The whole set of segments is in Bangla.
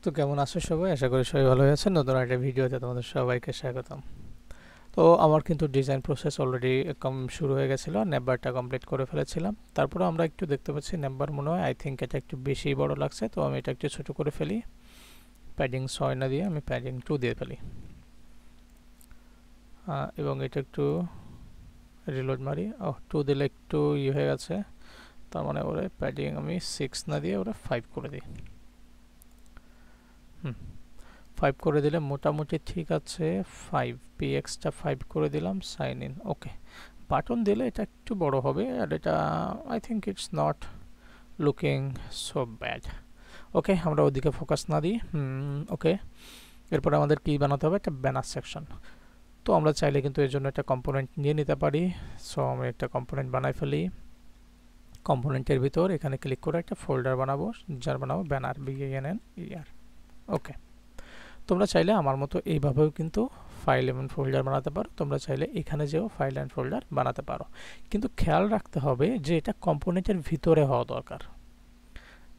তো কেমন আছো সবাই? আশা করি সবাই ভালো আছেন। নতুন একটা ভিডিওতে তোমাদের সবাইকে স্বাগতম। তো আমার কিন্তু ডিজাইন প্রসেস অলরেডি শুরু হয়ে গেছিলো, নেববারটা কমপ্লিট করে ফেলেছিলাম। তারপরে আমরা একটু দেখতে পাচ্ছি নেববার মনে হয় আই থিঙ্ক এটা একটু বেশি বড় লাগছে, তো আমি এটা একটু ছোট করে ফেলি। প্যাডিং 6 না দিয়ে আমি প্যাডিং 2 দিয়ে ফেলি, এবং এটা একটু রিলোড মারি। 2 দিলে একটু হয়ে গেছে, তার মানে ওরে প্যাডিং আমি 6 না দিয়ে ওরা 5 করে দিই। 5 করে দিলে মোটামুটি ঠিক আছে। 5 pxটা 5 করে দিলাম, সাইন ইন। ওকে, বাটন দিলে এটা একটু বড় হবে, আর এটা I think it's not looking so bad. Okay, আমরা ওদিকে ফোকাস না দিই। ওকে, এরপরে আমাদের কি বানাতে হবে? একটা ব্যানার সেকশন। তো আমরা চাইলে কিন্তু এর জন্য একটা কম্পোনেন্ট নিয়ে নিতে পারি। সো আমি একটা কম্পোনেন্ট বানাই ফেলি। কম্পোনেন্টের ভিতর এখানে ক্লিক করে একটা ফোল্ডার বানাবো, যার বানাবো ব্যানার, BANNER। ওকে, তোমরা চাইলে আমার মতো এইভাবেও কিন্তু ফাইল এবং ফোল্ডার বানাতে পারো। তোমরা চাইলে এখানে যেও ফাইল অ্যান্ড ফোল্ডার বানাতে পারো, কিন্তু খেয়াল রাখতে হবে যে এটা কম্পোনেন্টের ভিতরে হওয়া দরকার।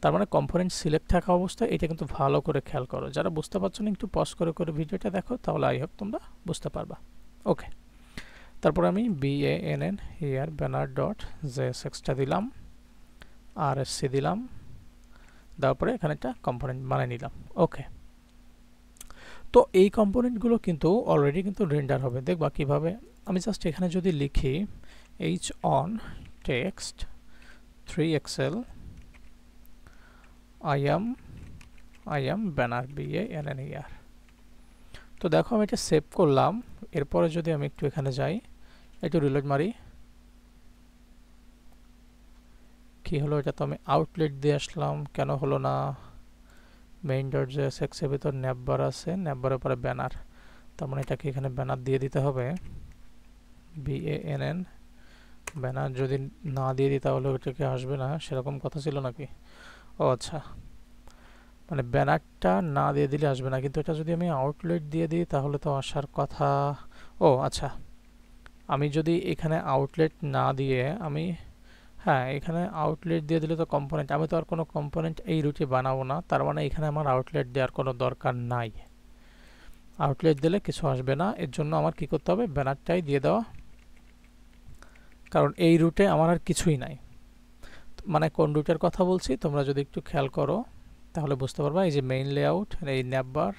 তার মানে কম্পোনেন্ট সিলেক্ট থাকা অবস্থায় এটা কিন্তু ভালো করে খেয়াল করো। যারা বুঝতে পারছো না একটু পজ করে করে ভিডিওটা দেখো, তাহলে আই হোপ তোমরা বুঝতে পারবা। ওকে, তারপর আমি BANN ব্যানার ডট JSXটা দিলাম, RSC দিলাম, তারপরে এখানে একটা কম্পোনেন্ট বানিয়ে নিলাম। ওকে, তো এই কম্পোনেন্টগুলো কিন্তু অলরেডি কিন্তু রেন্ডার হবে। দেখবা কিভাবে? আমি জাস্ট এখানে যদি লিখি h on text 3xl I am banner, BANNER। তো দেখো আমি এটা সেভ করলাম। এরপরে যদি আমি একটু এখানে যাই, একটু রিলোড মারি, কি হলো? এটা তো আমি আউটলেট দিয়ে আসলাম, কেন হলো না? মেইন ডট JSX এর ভিতর নেববার আছে, নেববারের পরে ব্যানার, তার মানে এটাকে এখানে ব্যানার দিয়ে দিতে হবে। BANN ব্যানার যদি না দিয়ে দিই তাহলে ওটাকে আসবে না, সেরকম কথা ছিল নাকি? ও আচ্ছা, মানে ব্যানারটা না দিয়ে দিলে আসবে না, কিন্তু এটা যদি আমি আউটলেট দিয়ে দিই তাহলে তো আসার কথা। ও আচ্ছা, আমি যদি এখানে আউটলেট না দিয়ে আমি, হ্যাঁ এখানে আউটলেট দিয়ে দিলে তো কম্পোনেন্ট, আমি তো আর কোনো কম্পোনেন্ট এই রুটে বানাবো না, তার মানে এখানে আমার আউটলেট দেওয়ার কোনো দরকার নাই। আউটলেট দিলে কিছু আসবে না, এর জন্য আমার কি করতে হবে? ব্যানারটাই দিয়ে দেওয়া, কারণ এই রুটে আমার আর কিছুই নাই। মানে কোন রুটের কথা বলছি তোমরা যদি একটু খেয়াল করো তাহলে বুঝতে পারবা। এই যে মেইন লেআউট, এই নেববার,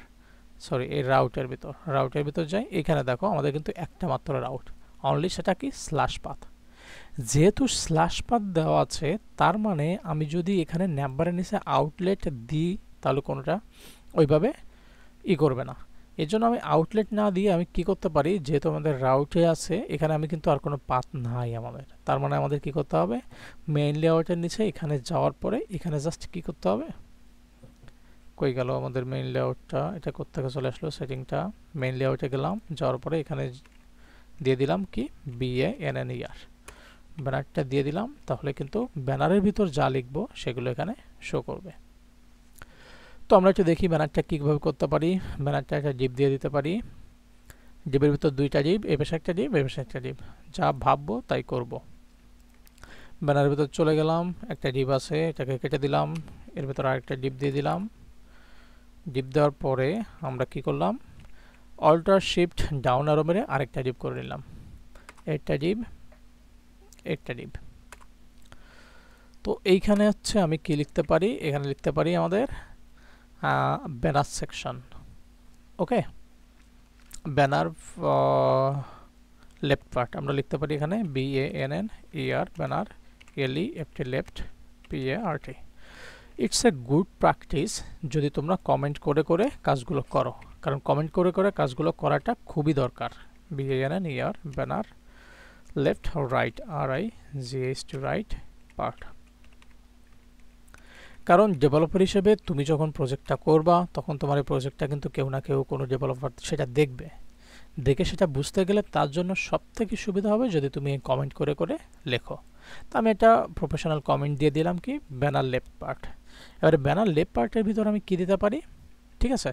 সরি এই রাউটের ভিতর যাই, এখানে দেখো আমাদের কিন্তু একটা মাত্র রাউট অনলি, সেটা কি স্ল্যাশ পাথ। যেহেতু স্ল্যাশ পাথ দেওয়া আছে, তার মানে আমি যদি এখানে নেববারের নিচে আউটলেট দিই তাহলে কোনোটা ওইভাবে করবে না। এর জন্য আমি আউটলেট না দিয়ে আমি কি করতে পারি? যেহেতু আমাদের রাউটে আছে, এখানে আমি কিন্তু আর কোনো পাথ নাই আমাদের, তার মানে আমাদের কি করতে হবে? মেইন লেআউটের নিচে এখানে যাওয়ার পরে এখানে জাস্ট কি করতে হবে? কই গেল আমাদের মেইন লেআউটটা? এটা কোত্থেকে চলে আসলো? সেটিংটা, মেইন লেআউটে গেলাম, যাওয়ার পরে এখানে দিয়ে দিলাম কি BANNER, ব্যানারটা দিয়ে দিলাম। তাহলে কিন্তু ব্যানারের ভিতর যা লিখবো সেগুলো এখানে শো করবে। তো আমরা একটু দেখি ব্যানারটা কীভাবে করতে পারি। ব্যানারটা একটা ডিপ দিয়ে দিতে পারি, ডিপের ভিতর দুইটা ডিপ, এ পাশে একটা ডিপ, এ পাশে একটা ডিপ, যা ভাববো তাই করব। ব্যানারের ভিতর চলে গেলাম, একটা ডিপ আছে, এটাকে কেটে দিলাম, এর ভিতর আরেকটা ডিপ দিয়ে দিলাম। ডিপ দেওয়ার পরে আমরা কি করলাম? অল্টার শিফট ডাউন অ্যারো মেরে আরেকটা ডিপ করে নিলাম, একটা ডিপ, একটা ডিপ। তো এইখানে হচ্ছে আমি কি লিখতে পারি? এখানে লিখতে পারি আমাদের ব্যানার সেকশন। ওকে, ব্যানার লেফট পার্ট আমরা লিখতে পারি এখানে BANNER banner, left, PART। It's a good practice যদি তোমরা কমেন্ট করে করে কাজগুলো করো, কারণ কমেন্ট করে করে কাজগুলো করাটা খুবই দরকার। BANNER banner left, right, RIGHT right part. কারণ ডেভেলপার হিসেবে তুমি যখন প্রজেক্টটা করবা তখন তোমার এই প্রজেক্টটা কিন্তু কেউ না কেউ, কোনো ডেভেলপার সেটা দেখবে, দেখে সেটা বুঝতে গেলে তার জন্য সবথেকে সুবিধা হবে যদি তুমি কমেন্ট করে করে লেখো। তো আমি একটা প্রফেশনাল কমেন্ট দিয়ে দিলাম কি ব্যানার লেফট পার্ট। এবারে ব্যানার লেফট পার্টের ভিতর আমি কি দিতে পারি? ঠিক আছে,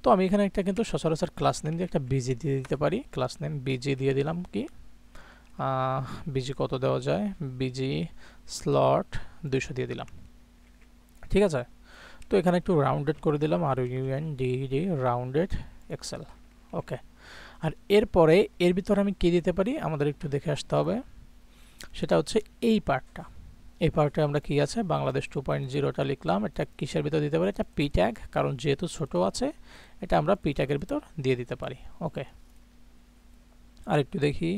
তো আমি এখানে একটা কিন্তু সচরাচর ক্লাস নেম দিয়ে একটা BG দিয়ে দিতে পারি। ক্লাস নেম BG দিয়ে দিলাম কি, BG কত দেওয়া যায়? BG স্লট 200 দিয়ে দিলাম। ঠিক আছে, তো এখানে একটু রাউন্ডেড করে দিলাম, ROUNDED রাউন্ডেড এক্সেল। ওকে, আর এরপরে এর ভিতরে আমি কি দিতে পারি আমাদের একটু দেখে আসতে হবে। সেটা হচ্ছে এই পার্টটা, এই পার্টে আমরা কি আছে বাংলাদেশ 2.0টা লিখলাম। এটা কিসের ভিতর দিতে পারি? এটা পি ট্যাগ, কারণ যেহেতু ছোট আছে এটা আমরা পি ট্যাগের ভিতর দিয়ে দিতে পারি। ওকে, আর একটু দেখি।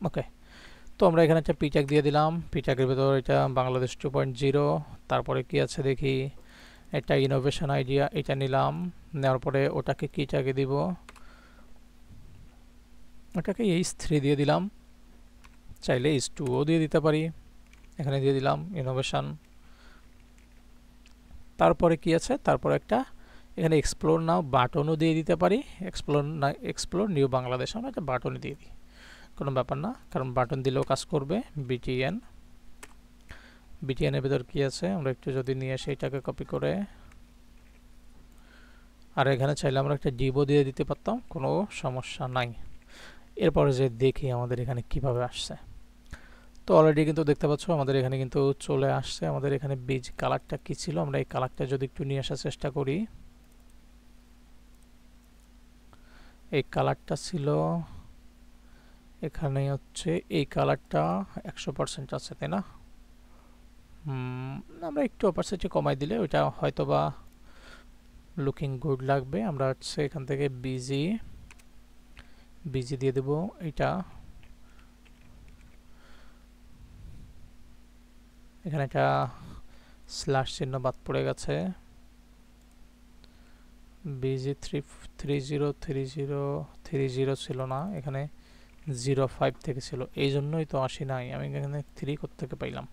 ওকে, তো আমরা এখানে একটা পি ট্যাগ দিয়ে দিলাম। পি ট্যাগের ভিতর এটা বাংলাদেশ 2.0। তারপরে কি আছে দেখি, এটা ইনোভেশন আইডিয়া, এটা নিলাম। নেওয়ার পরে ওটাকে কি ট্যাগে দিব? ওটাকে H3 দিয়ে দিলাম, চাইলে H2ও দিয়ে দিতে পারি। এখানে দিয়ে দিলাম ইনোভেশন। তারপরে কি আছে, তারপরে একটা এখানে এক্সপ্লোর নাও বাটনও দিয়ে দিতে পারি। এক্সপ্লোর নিউ বাংলাদেশ আমরা একটা বাটনই দিয়ে দিই, কোনো ব্যাপার না, কারণ বাটন দিলেও কাজ করবে। বিটিএন, বিটিএনের ভিতর কি আছে আমরা একটু যদি নিয়ে সেইটাকে কপি করে, আর এখানে চাইলে আমরা একটা ডিবো দিয়ে দিতে পারতাম, কোনো সমস্যা নাই। এরপরে যে দেখি আমাদের এখানে কিভাবে আসছে। তো অলরেডি কিন্তু দেখতে পাচ্ছ আমাদের এখানে কিন্তু চলে আসছে। আমাদের এখানে বীজ কালারটা কি ছিল, আমরা এই কালারটা যদি একটু নিয়ে আসার চেষ্টা করি। এই কালারটা ছিল এখানে হচ্ছে এই কালারটা 100% আছে, তাই না? আমরা একটু অপারসিটি কমাই দিলে ওইটা হয়তো বা লুকিং গুড লাগবে। আমরা হচ্ছে এখান থেকে বিজি দিয়ে দেব। এটা এখানে একটা স্ল্যাশ চিহ্ন বাদ পড়ে গেছে। বিজি 3030 ছিল না, এখানে 05 থেকে ছিল, এই জন্যই তো 80 নাই। আমি এখানে 3 কোত্থেকে পাইলাম?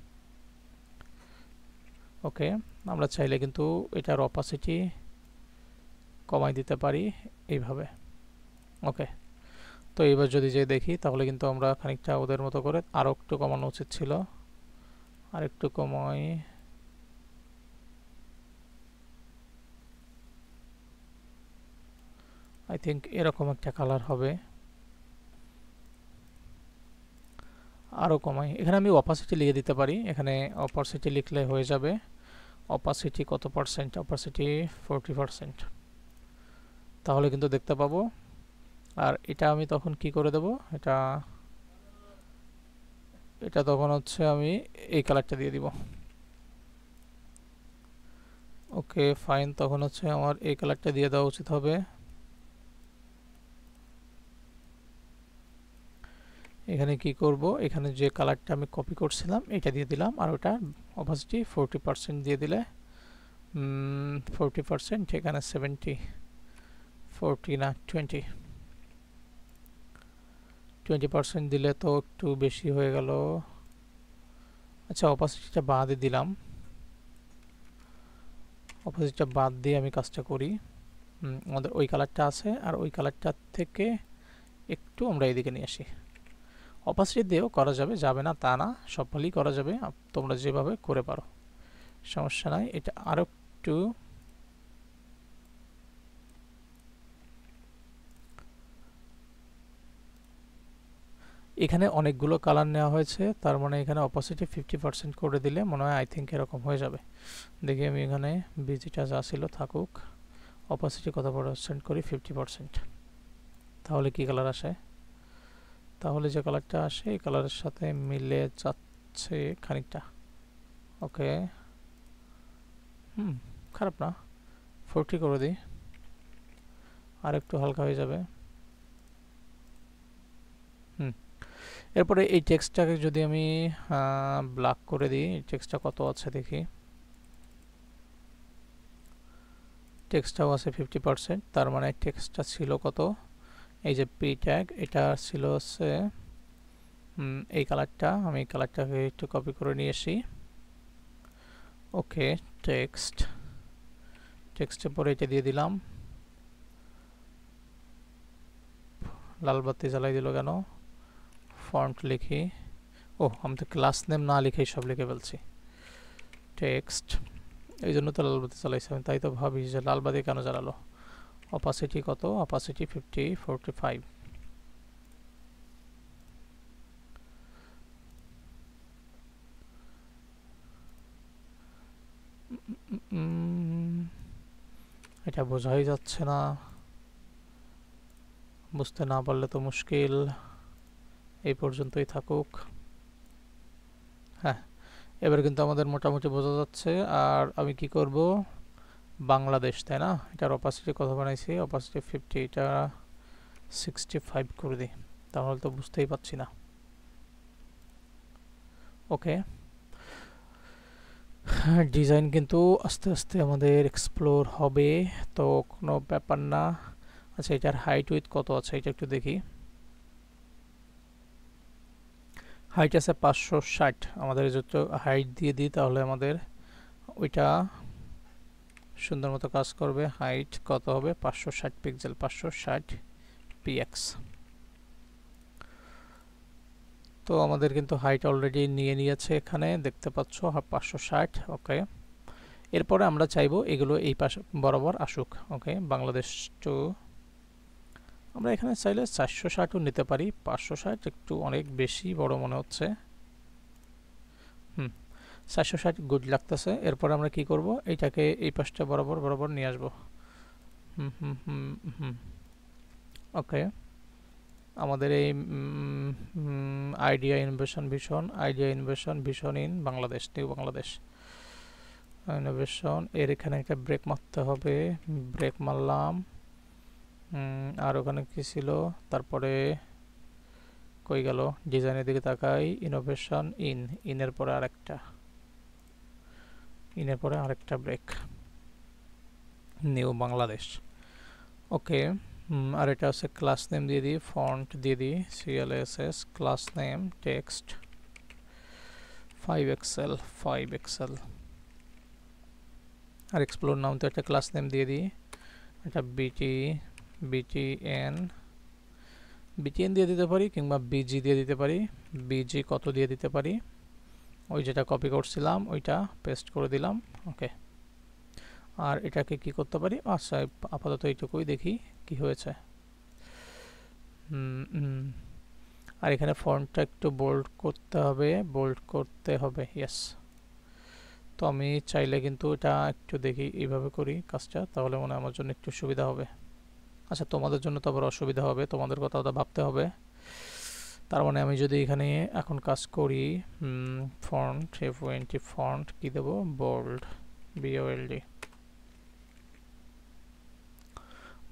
ওকে, আমরা চাইলে কিন্তু এটার অপাসিটি কমাই দিতে পারি এইভাবে। ওকে, তো এবার যদি যে দেখি তাহলে কিন্তু আমরা খানিকটা ওদের মতো করে আরও একটু কমানো উচিত ছিল। আর একটু কমাই, আই থিঙ্ক এরকম একটা কালার হবে। আরও কমাই, এখানে আমি অপাসিটি লিখে দিতে পারি। এখানে অপাসিটি লিখলে হয়ে যাবে। অপাসিটি কত পার্সেন্ট? অপাসিটি 40%, তাহলে কিন্তু দেখতে পাবো। আর এটা আমি তখন কি করে দেব, এটা এটা তখন হচ্ছে আমি এই কালারটা দিয়ে দিব। ওকে ফাইন, তখন হচ্ছে আমার এই কালারটা দিয়ে দেওয়া উচিত হবে। এখানে কি করব, এখানে যে কালারটা আমি কপি করছিলাম এটা দিয়ে দিলাম, আর ওটা অপাসিটি 40% দিয়ে দিলে 40%, এখানে 70, 40 না 20% দিলে তো একটু বেশি হয়ে গেল। আচ্ছা, অপাসিটিটা বাদে দিলাম, অপাসিটিটা বাদ দিয়ে আমি কাজটা করি। আমাদের ওই কালারটা আছে, আর ওই কালারটার থেকে একটু আমরা এদিকে নিয়ে আসি। অপাসিটি দিয়েও করা যাবে, যাবে না তা না, সবভাবেই করা যাবে, তোমরা যেভাবে করে পারো সমস্যা নাই। এটা আরও একটু এখানে অনেকগুলো কালার নেওয়া হয়েছে, তার মানে এখানে অপাসিটি 50% করে দিলে মনে হয় আই থিঙ্ক এরকম হয়ে যাবে। দেখি আমি এখানে বিজিটা যা ছিল থাকুক, অপাসিটি কত পার্সেন্ট করি? 50%। তাহলে কি কালার আসে? তাহলে যে কালারটা আসে এই কালারের সাথে মিলে যাচ্ছে খানিকটা। ওকে, খারাপ না, 40 করে দিই, আর একটু হালকা হয়ে যাবে। এরপরে এই টেক্সটটাকে যদি আমি ব্ল্যাক করে দিই, টেক্সটটা কত আছে দেখি। টেক্সটটাও আছে 50%, তার মানে টেক্সটটা ছিল কত? এই যে পি ট্যাগ, এটা ছিল হচ্ছে এই কালারটা। আমি এই কালারটাকে একটু কপি করে নিয়ে আসি। ওকে, টেক্সটের পরে এটা দিয়ে দিলাম। লাল বাতি জ্বালাই দিল কেন? ফন্ট লিখি। আমি তো ক্লাস নেম না লিখেই সব লিখে ফেলছি। টেক্সট, এই জন্য তো লাল বাতি জ্বালাইছি আমি, তাই তো ভাবি যে লাল বাতি কেন জ্বালালো। অপাসিটি কত? অপাসিটি 45। এটা বোঝাই যাচ্ছে না, বুঝতে না পারলে তো মুশকিল, এই পর্যন্তই থাকুক। হ্যাঁ, এবার কিন্তু আমাদের মোটামুটি বোঝা যাচ্ছে। আর আমি কি করব, বাংলাদেশ, তাই না? এটার অপাসিটি কত বানাইছি, অপাসিটি 50, এটা 65 করে দিই, তাহলে তো বুঝতেই পারছি না। ওকে, ডিজাইন কিন্তু আস্তে আস্তে আমাদের এক্সপ্লোর হবে, তো কোনো ব্যাপার না। আচ্ছা, এটার হাইট উইথ কত আছে এটা একটু দেখি। হাইট আছে 560, আমাদের যত হাইট দিয়ে দিই তাহলে আমাদের ওইটা সুন্দর মতো কাজ করবে। হাইট কত হবে, 560 পিক্সেল, 560 px। তো আমাদের কিন্তু হাইট অলরেডি নিয়ে নিয়েছে, এখানে দেখতে পাচ্ছ 560। ওকে, এরপরে আমরা চাইবো এগুলো এই পাশে বরাবর আসুক। ওকে, বাংলাদেশ টু আমরা এখানে চাইলে 460ও নিতে পারি, 560 একটু অনেক বেশি বড় মনে হচ্ছে। 460 গুড লাগতেছে। এরপর আমরা কি করব, এইটাকে এই পাশটা বরাবর বরাবর নিয়ে আসবো। ওকে, আমাদের এই idea innovation vision in Bangladesh, new Bangladesh innovation, এর এখানে একটা ব্রেক মারতে হবে, ব্রেক মারলাম। আর ওখানে কি ছিল, তারপরে কই গেল, ডিজাইনের দিকে তাকাই, ইনোভেশন ইনের পরে আরেকটা ব্রেক, নিউ বাংলাদেশ। ওকে, আর এটা হচ্ছে ক্লাস নেম দিয়ে দিই, ফন্ট দিয়ে দিই CLSS, ক্লাস নেম টেক্সট 5 এক্সেল। আর এক্সপ্লোর নাম তো একটা ক্লাস নেম দিয়ে দিই, এটা BTN দিয়ে দিতে পারি, কিংবা BG দিয়ে দিতে পারি। BG কত দিয়ে দিতে পারি, ওই যেটা কপি করছিলাম ওইটা পেস্ট করে দিলাম। ওকে, আর এটাকে কি করতে পারি, আচ্ছা আপাতত এইটুকুই দেখি কি হয়েছে। আর এখানে ফন্টটা একটু বোল্ড করতে হবে, ইয়েস। তো আমি চাইলে কিন্তু এটা একটু দেখি এইভাবে করি কাজটা, তাহলে মনে হয় আমার জন্য একটু সুবিধা হবে। আচ্ছা, তোমাদের জন্য তো আবার অসুবিধা হবে, তোমাদের কথাও তো ভাবতে হবে। তার মানে আমি যদি এখানে এখন কাজ করি, ফন্ট F20 ফন্ট কি দেবো, বোল্ড BOLD,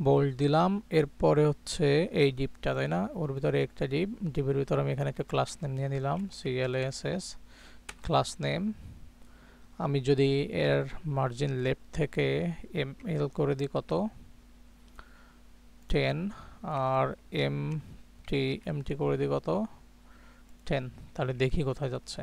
বোল্ড দিলাম। এরপরে হচ্ছে এই ডিপটা, তাই না, ওর ভিতরে একটা ডিপের ভিতরে আমি এখানে একটা ক্লাস নেম নিয়ে নিলাম, CLSS ক্লাস নেম। আমি যদি এর মার্জিন লেফট থেকে ML করে দিই কত, 10, আর এমটি করে দিই কত, 10, তাহলে দেখি কোথায় যাচ্ছে।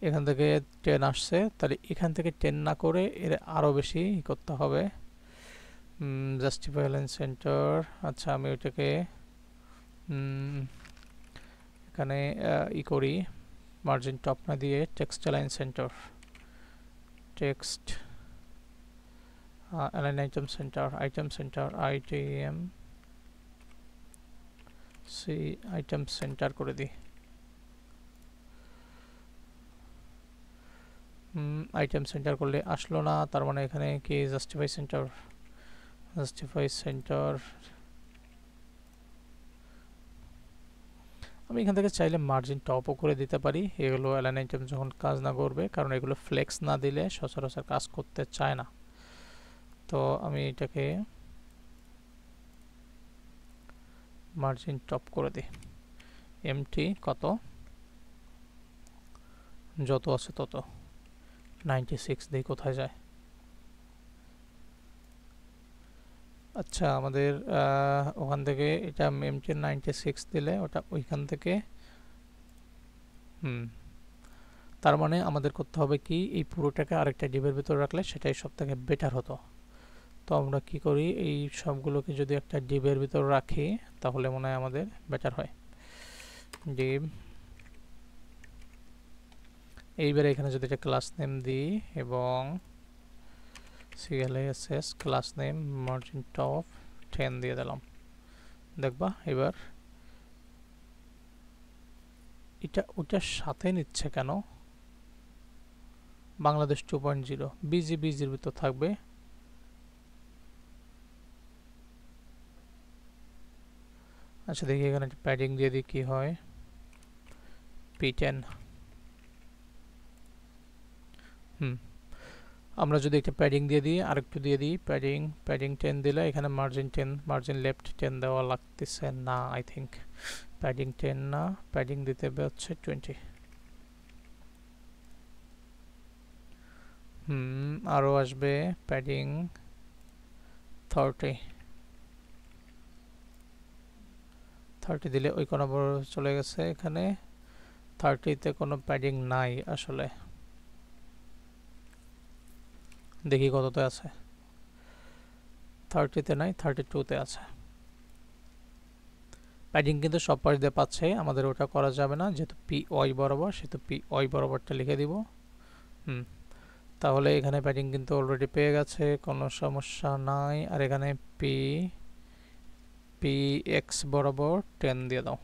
এখান থেকে 10 আসছে, তাহলে এখান থেকে 10 না করে এর আরও বেশি করতে হবে। জাস্টিফাই অ্যালাইন সেন্টার, আচ্ছা আমি ওইটাকে এখানে করি, মার্জিন টপ না দিয়ে text align centre, text align item centre item centre করে দিই। আইটেম সেন্টার করলে আসলো না, তার মানে এখানে কি জাস্টিফাই সেন্টার। আমি এখান থেকে চাইলে মার্জিন টপও করে দিতে পারি, এগুলো অ্যালাইন আইটেম যখন কাজ না করবে, কারণ এগুলো ফ্লেক্স না দিলে সচরাচর কাজ করতে চায় না। তো আমি এটাকে মার্জিন টপ করে দিই, এমটি কত, যত আছে তত, 96 দিই, কোথায় যায়। আচ্ছা, আমাদের ওখান থেকে এটা এমটি 96 দিলে ওটা ওইখান থেকে তার মানে আমাদের করতে হবে কি, এই পুরোটাকে আরেকটা ডিবের ভিতরে রাখলে সেটাই সব থেকে বেটার হতো। তো আমরা কি করি, এই সবগুলোকে যদি একটা ডিবের ভিতর রাখি তাহলে মনে হয় আমাদের বেটার হয়। ডিব, এইবারে এখানে যদি একটা ক্লাস নেম দিই এবং CLSS class name margin top 10 দিয়ে দিলাম, দেখবা এবার এটা ওটার সাথে নিচ্ছে কেন, বাংলাদেশ 2.0 বিজির ভিতর থাকবে। আচ্ছা দেখি এখানে প্যাডিং দিয়ে দিই কি হয়। P10 আমরা যদি একটা প্যাডিং দিয়ে দিই, আরেকটু দিয়ে দিই প্যাডিং 10 দিলে এখানে মার্জিন লেফট 10 দেওয়া লাগতেছে না আই থিঙ্ক। প্যাডিং 10 না, প্যাডিং দিতে হবে হচ্ছে 20। আরও আসবে প্যাডিং 30 দিলে ওই কোনো বড় চলে গেছে। এখানে 30তে কোনো প্যাডিং নাই আসলে, দেখি কততে আছে। 30তে নাই, 32তে আছে। প্যাডিং কিন্তু সব পাশ দিয়ে পাচ্ছে, আমাদের ওটা করা যাবে না, যেহেতু পি ওয়াই বরাবর, সেহেতু পি ওয়াই বরাবরটা লিখে দিব। তাহলে এখানে প্যাডিং কিন্তু অলরেডি পেয়ে গেছে, কোনো সমস্যা নাই। আর এখানে পি এক্স বরাবর 10 দিয়ে দাও।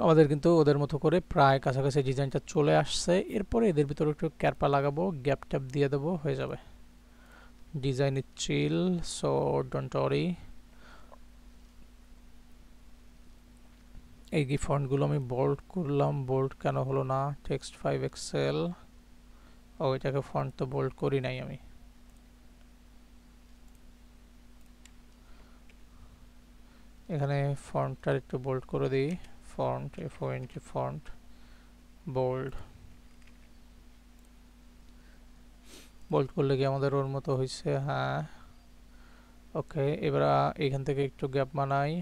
আমাদের কিন্তু ওদের মতো করে প্রায় কাছাকাছি ডিজাইনটা চলে আসছে। এরপরে এদের ভিতরে একটু ক্যারপা লাগাবো, গ্যাপ ট্যাপ দিয়ে দেবো, হয়ে যাবে। Design is chill, so don't worry. এই কি ফন্টগুলো আমি বোল্ড করলাম, বোল্ড কেন হলো না? টেক্সট 5 এক্সেল, ও এটাকে ফন্ট তো বোল্ড করি নাই আমি। এখানে ফন্টটা একটু বোল্ড করে দিই, font FONT font bold. Bold করলে কি আমাদের ওর মতো হয়েছে? হ্যাঁ, ওকে। এবার এখান থেকে একটু গ্যাপ বানাই,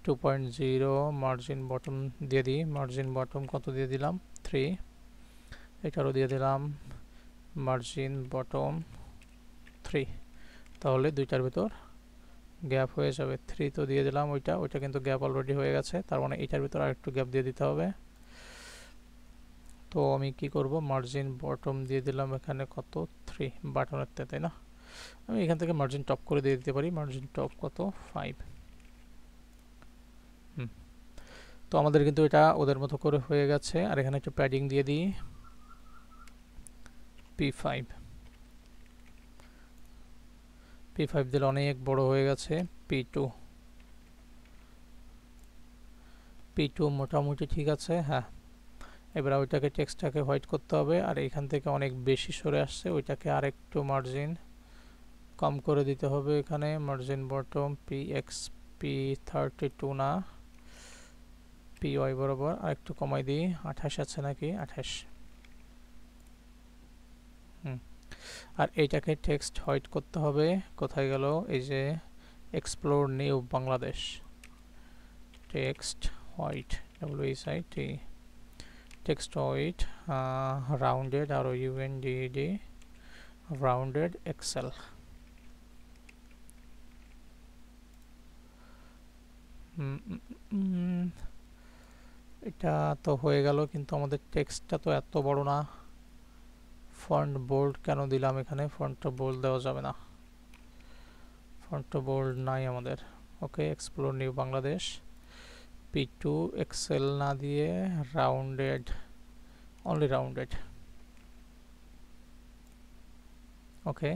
2.0 মার্জিন বটম দিয়ে দিই। মার্জিন বটম কত দিয়ে দিলাম? 3। এটারও দিয়ে দিলাম মার্জিন বটম 3। তাহলে দুইটার ভিতর গ্যাপ হয়ে যাবে। 3 তো দিয়ে দিলাম, ওইটা কিন্তু গ্যাপ অলরেডি হয়ে গেছে, তার মানে এটার ভিতর আরেকটু গ্যাপ দিয়ে দিতে হবে। তো আমি কি করব, মার্জিন বটম দিয়ে দিলাম এখানে কত? 3 বাটনের, তাই না? আমি এখান থেকে মার্জিন টপ করে দিয়ে দিতে পারি। মার্জিন টপ কত? 5। তো আমাদের কিন্তু এটা ওদের মতো করে হয়ে গেছে। আর এখানে একটু প্যাডিং দিয়ে দিই, P5 দিলে অনেক বড় হয়ে গেছে। P2 মোটামুটি ঠিক আছে। হ্যাঁ, এবার ওইটাকে টেক্সটটাকে হোয়াইট করতে হবে। আর এখান থেকে অনেক বেশি সরে আসছে, ওইটাকে আরেকটু মার্জিন কম করে দিতে হবে। এখানে মার্জিন বটম P32 না, PY বরাবর আরেকটু কমাই দিই। 28 আছে নাকি? 28। আর এইটাকে টেক্সট হোয়াইট করতে হবে। কোথায় গেল? এই যে explore new Bangladesh, text white, WHIT, text white, rounded, ROUNDED, rounded XL. এটা তো হয়ে গেল, কিন্তু আমাদের টেক্সটটা তো এত বড় না। ফন্ট বোল্ড কেন দিলাম এখানে? ফন্টটা বোল্ড দেওয়া যাবে না, ফন্টটা বোল্ড নাই আমাদের। Okay, explore new Bangladesh, P2 এক্সেল না দিয়ে রাউন্ডেড, অনলি রাউন্ডেড। ওকে,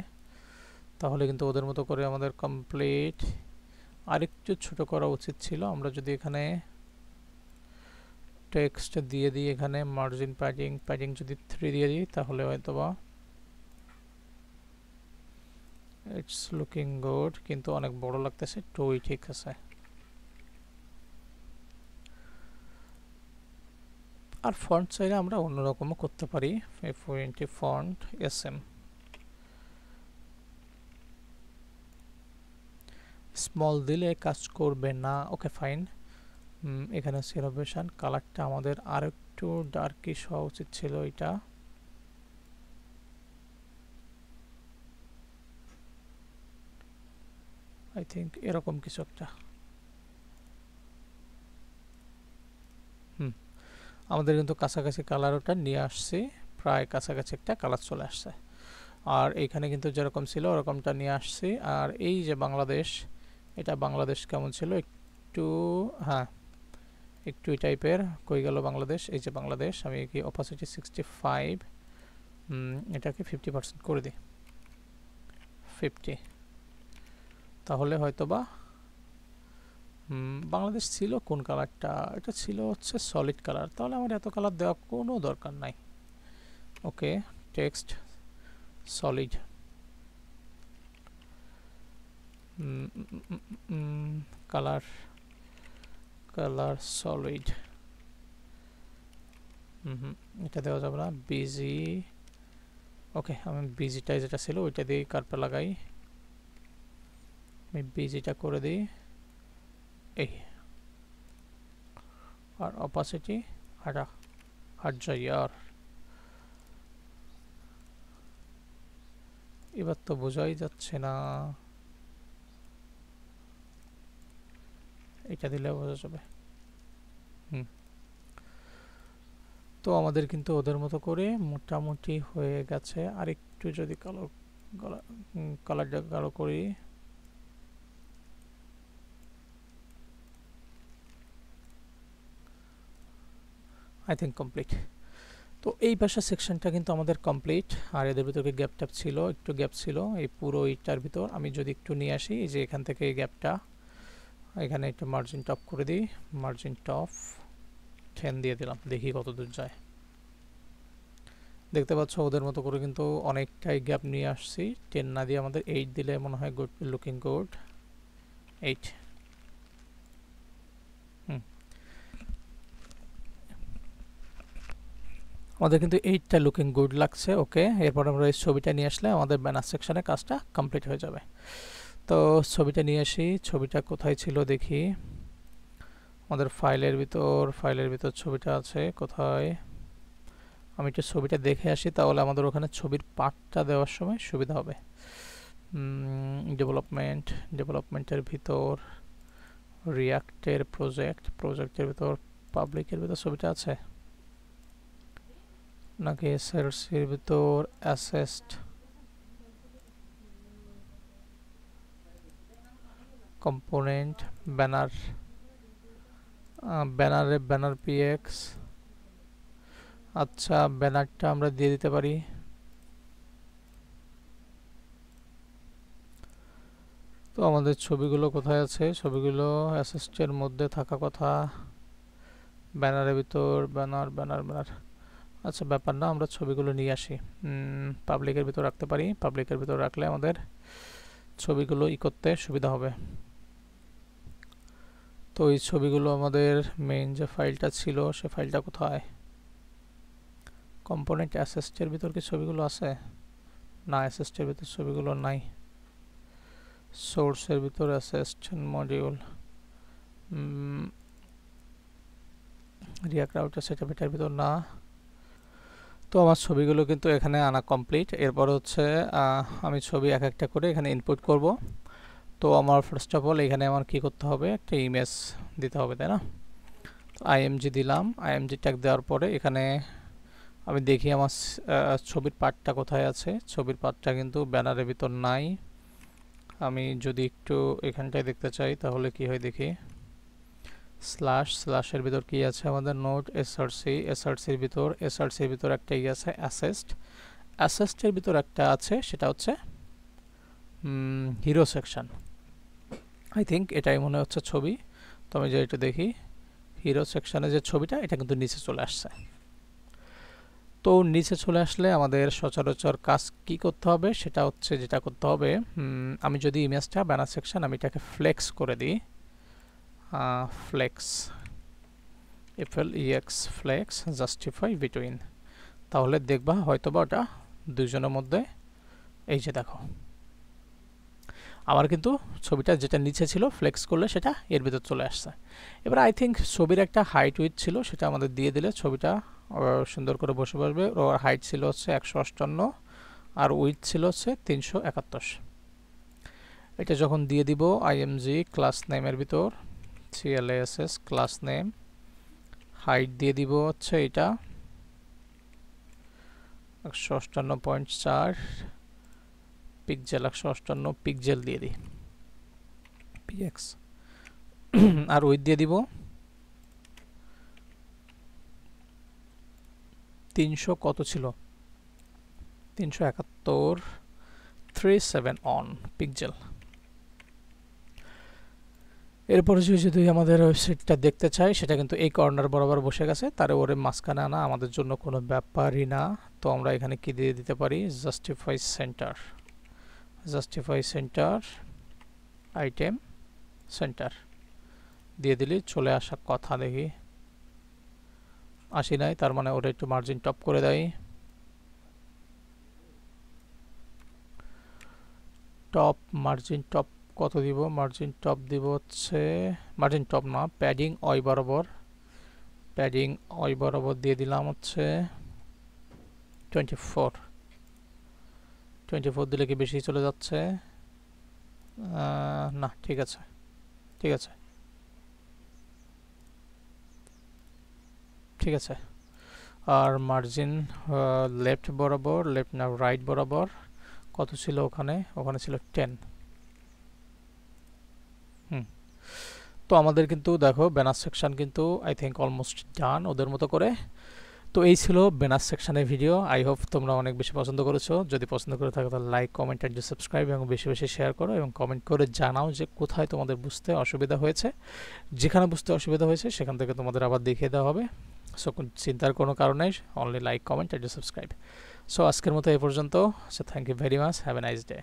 তাহলে কিন্তু ওদের মতো করে আমাদের কমপ্লিট। আরেকটু ছোট করা উচিত ছিল। আমরা যদি এখানে টেক্সট দিয়ে দিই, এখানে মার্জিন প্যাডিং যদি 3 দিয়ে দিই, তাহলে হয়তোবা ইটস লুকিং গুড, কিন্তু অনেক বড় লাগতেছে। 2ই ঠিক আছে। আর ফন্ট চাইলে আমরা অন্যরকমও করতে পারি, FONT ফন্ট SM। স্মল দিলে কাজ করবে না। Okay fine. এখানে সেলিব্রেশন কালারটা আমাদের আর একটু ডার্কিশ হওয়া উচিত ছিল। এটা আই থিঙ্ক এরকম কিছু একটা। আমাদের কিন্তু কাছাকাছি কালার ওটা নিয়ে আসছি, প্রায় কাছাকাছি একটা কালার চলে আসছে। আর এইখানে কিন্তু যেরকম ছিল ওরকমটা নিয়ে আসছি। আর এই যে বাংলাদেশ, এটা বাংলাদেশ কেমন ছিল একটু, হ্যাঁ একটু এই টাইপের। কই গেল বাংলাদেশ? এই যে বাংলাদেশ। আমি কি অপাসিটি 65, এটাকে 50% করে দিই, 50। তাহলে হয়তোবা বাংলাদেশ ছিল কোন কালারটা? এটা ছিল হচ্ছে সলিড কালার, তাহলে আমার এত কালার দেওয়া কোনো দরকার নাই। Okay, text solid, colour colour solid, এটা দেওয়া যাবে না। বিজি, ওকে, আমি বিজিটাই যেটা ছিল ওইটা দিয়ে কার্পে লাগাই। আমি বিজিটা করে দিই এই, আর অপাসিটি হাট যায় আর। এবার তো বোঝাই যাচ্ছে না, এটা দিলে বোঝা যাবে। তো আমাদের কিন্তু ওদের মতো করে মোটামুটি হয়ে গেছে। আর একটু যদি কালারটা গাঢ় করি, আই থিঙ্ক কমপ্লিট। তো এই পাশের সেকশনটা কিন্তু আমাদের কমপ্লিট। আর এদের ভিতরে গ্যাপ ট্যাপ ছিল, একটু গ্যাপ ছিল এই পুরো এইটার ভিতর। আমি যদি একটু নিয়ে আসি, এই যে এখান থেকে এই গ্যাপটা, এখানে একটু মার্জিন টপ করে দিই, মার্জিন টপ 10 দিয়ে দিলাম, দেখি কত দূর যায়। দেখতে পাচ্ছ ওদের মতো করে কিন্তু অনেকটাই গ্যাপ নিয়ে আসছি। 10 না দিয়ে আমাদের 8 দিলে মনে হয় গুড লুকিং গুড। 8, আমাদের কিন্তু 8টা লুকিং গুড লাগছে। ওকে, এরপর আমরা এই ছবিটা নিয়ে আসলে আমাদের ব্যানার সেকশনে কাজটা কমপ্লিট হয়ে যাবে। তো ছবিটা নিয়ে আসি, ছবিটা কোথায় ছিল দেখি। আমাদের ফাইলের ভিতর ছবিটা আছে কোথায়? আমি একটু ছবিটা দেখে আসি, তাহলে আমাদের ওখানে ছবির পার্টটা দেওয়ার সময় সুবিধা হবে। ডেভেলপমেন্টের ভিতর রিয়াক্টের প্রজেক্টের ভিতর পাবলিকের ভিতর ছবিটা আছে নাকি এসএলসির ভিতর অ্যাসেস্ট কম্পোনেন্ট ব্যানার পিএক্স। আচ্ছা, ব্যানারটা আমরা দিয়ে দিতে পারি। তো আমাদের ছবিগুলো কোথায় আছে? ছবিগুলো অ্যাসেস্টের মধ্যে থাকা কথা। ব্যানারের ভিতর ব্যানার। আচ্ছা, ব্যাপার না, আমরা ছবিগুলো নিয়ে আসি। পাবলিকের ভিতর রাখতে পারি। পাবলিকের ভিতর রাখলে আমাদের ছবিগুলো করতে সুবিধা হবে। তো এই ছবিগুলো আমাদের মেইন যে ফাইলটা ছিল সে ফাইলটা কোথায়? কম্পোনেন্ট অ্যাসেস্টের ভিতর কি ছবিগুলো আছে? না, অ্যাসেস্টের ভিতর ছবিগুলো নাই। সোর্সের ভিতর asset module, react router setup এটার ভিতর না। তো আমার ছবিগুলো কিন্তু এখানে আনা কমপ্লিট। এরপর হচ্ছে আমি ছবি এক একটা করে এখানে ইনপুট করব। তো আমার ফার্স্ট অফ অল এখানে আমার কি করতে হবে? একটা ইমেজ দিতে হবে, তাই না? তো আইএমজি দিলাম। আইএমজি ট্যাগ দেওয়ার পরে এখানে আমি দেখি আমার ছবির পার্টটা কোথায় আছে। ছবির পার্টটা কিন্তু ব্যানারের ভিতর নাই। আমি যদি একটু এখানটায় দেখতে চাই তাহলে কি হয় দেখি। স্ল্যাশের ভিতর কি আছে আমাদের? নোট এসআরসির ভিতর একটা ই আছে অ্যাসেস্টের ভিতর একটা আছে, সেটা হচ্ছে হিরো সেকশন। আই থিঙ্ক এটাই মনে হচ্ছে ছবি। তো আমি যে এটা দেখি, হিরো সেকশনে যে ছবিটা, এটা কিন্তু নিচে চলে আসছে। তো নিচে চলে আসলে আমাদের সচরাচর কাজ কি করতে হবে? সেটা হচ্ছে যেটা করতে হবে, আমি যদি ইমেজটা ব্যানার সেকশন আমি এটাকে ফ্লেক্স করে দিই, ফ্লেক্স ফ্লেক্স জাস্টিফাই বিটুইন, তাহলে দেখবা হয়তোবা ওটা দুইজনের মধ্যে, এই যে দেখো আমার কিন্তু ছবিটা যেটা নিচে ছিল ফ্লেক্স করলে সেটা এর ভিতর চলে আসছে। এবার আই থিঙ্ক ছবির একটা হাইট উইথ ছিল, সেটা আমাদের দিয়ে দিলে ছবিটা সুন্দর করে বসে বসবে। ওর হাইট ছিল হচ্ছে 158 আর উইথ ছিল হচ্ছে 371। এটা যখন দিয়ে দিব আইএমজি ক্লাস নেমের ভিতর CLASS ক্লাস নেম, হাইট দিয়ে দিব হচ্ছে এটা 158.4 পিক্সেল, 158 পিক্সেল দিয়ে দিই পিএক্স। আর উইথ দিয়ে দিব 300 কত ছিল 371 37 অন পিক্সেল। এরপরে যদি আমাদের ওয়েবসাইটটা দেখতে চাই সেটা কিন্তু এই কর্নার বরাবর বসে গেছে, তার ওরে মাঝখানে আনা আমাদের জন্য কোনো ব্যাপারই না। তো আমরা এখানে কি দিয়ে দিতে পারি, জাস্টিফাই সেন্টার আইটেম সেন্টার দিয়ে দিলে চলে আসা কথা। দেখি আসি নাই, তার মানে ওটা একটু মার্জিন টপ করে দেয়। মার্জিন টপ কত দিব, মার্জিন টপ দিব হচ্ছে, মার্জিন টপ না, প্যাডিং ওই বরাবর দিয়ে দিলাম হচ্ছে 24 দিলে কি বেশি চলে যাচ্ছে, না ঠিক আছে আর মার্জিন লেফট না রাইট বরাবর কত ছিল, ওখানে ছিল 10। তো আমাদের কিন্তু দেখো ব্যানার সেকশন কিন্তু আই থিঙ্ক অলমোস্ট ডান ওদের মতো করে। তো এই ছিল ব্যানার সেকশনের ভিডিও। আই হোপ তোমরা অনেক বেশি পছন্দ করেছো। যদি পছন্দ করে থাকো তাহলে লাইক, কমেন্ট অ্যান্ড সাবস্ক্রাইব এবং বেশি শেয়ার করো এবং কমেন্ট করে জানাও যে কোথায় তোমাদের বুঝতে অসুবিধা হয়েছে। যেখানে বুঝতে অসুবিধা হয়েছে সেখান থেকে তোমাদের আবার দেখিয়ে দেওয়া হবে। সো চিন্তার কোনো কারণ নেই, only like, comment and subscribe. So আজকের মতো এই পর্যন্ত। So thank you very much, have a nice day.